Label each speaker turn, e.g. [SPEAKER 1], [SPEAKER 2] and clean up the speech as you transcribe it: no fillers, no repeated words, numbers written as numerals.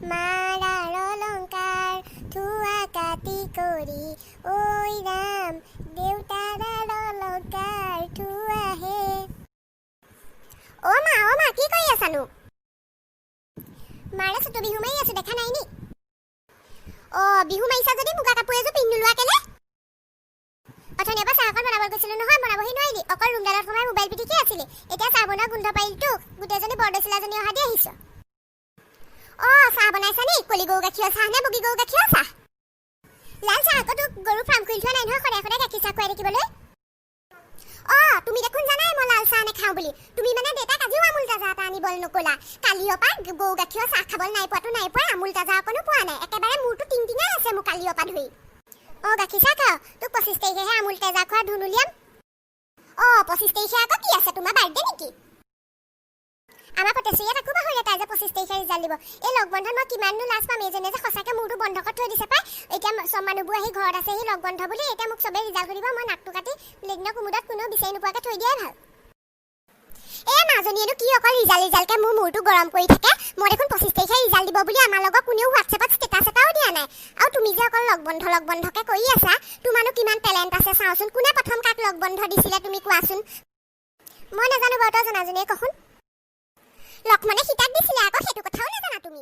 [SPEAKER 1] মাৰাৰ অলংকাৰ থোৱা কাটি কৰি ঐ ৰাম দেউতাৰ অলংকাৰ থোৱাহে। অ মা কি কৰি আছানো? মাৰে চুটো বিহু মাৰি আছো, দেখা নাই নি? বিহু মাৰিছা যদি মুগা কাপোৰ এযোৰ পিন্ধি লোৱা কেলে? অথনিৰ পৰা চাহ অকণ বনাব গৈছিলো নহয়, বনাবহি নোৱাৰিলি। অকল ৰুমডালত সোমাই মোবাইল পিটিকি আছিলি। এতিয়া চাহ বনোৱা গোন্ধ পাৰিলতো গোটেইজনী বৰদৈচিলাজনী অহা দি আহিছ। চাহ বনাইছা নি? কলি গৰু গাখীৰৰ চাহ নে বগী গৰু গাখীৰৰ চাহ? লাল চাহ আকৌ তোক গৰু ফাৰ্ম খুলি থোৱা নাই নহয়, সদায় সদায় গাখীৰ চাহ খুৱাই থাকিবলৈ। তুমি দেখোন জানাই মই লাল চাহ নাখাওঁ বুলি। তুমি মানে দেউতাক আজিও আমুল তাজা এটা আনিবলৈ নকলা। কালিৰ পৰা গৰু গাখীৰৰ চাহ খাবলৈ নাই পোৱা, আমুল তাজা অকণো পোৱা নাই। একেবাৰে মূৰটো টিংটিঙাই আছে মোক কালিৰ পৰা ধৰি। গাখীৰ চাহ খাওঁ, তোক 25 তাৰিখেহে আমুল তাজা খোৱা ধুন উলিয়াম। 25 তাৰিখে আকৌ কি আছে, তোমাৰ বাৰ্থডে নেকি? আমাৰ পটেশ্বৰীয়ে তাকো পাহৰিলে তাই যে 25 তাৰিখে ৰিজাল্ট দিব। এই লগ বন্ধত মই কিমাননো লাজ পাম, এইজনে যে সঁচাকৈ মূৰটো বন্ধ কৰি থৈ দিছে পাই। এতিয়া চব মানুহবোৰ আহি ঘৰত আছে, সি লগ বন্ধ বুলি এতিয়া মোক চবেই ৰিজাল্ট কৰিব। মই নাকটো কাটি লেগনৰ কুমুদত কোনেও বিচাৰি নোপোৱাকৈ থৈ দিয়াই ভাল। মাজনীয়েনো কি অকল ৰিজাল্টকে মোৰ মূৰটো গৰম কৰি থাকে। মই দেখোন 25 তাৰিখে ৰিজাল্ট দিব বুলি আমাৰ লগত কোনেও হোৱাটছএপত ষ্টেটাছ এটাও দিয়া নাই। আৰু তুমি যে অকল লগ বন্ধকে কৰি আছা, তোমাৰনো কিমান টেলেণ্ট আছে চাওচোন। কোনে প্ৰথম কাক লগ বন্ধ দিছিলে তুমি কোৱাচোন? মই নাজানো বাৰু, তই জনাজনীয়ে কচোন। লক্ষ্মণে সীতাক দিছিলে আকৌ, সেইটো কথাও নাজানা তুমি।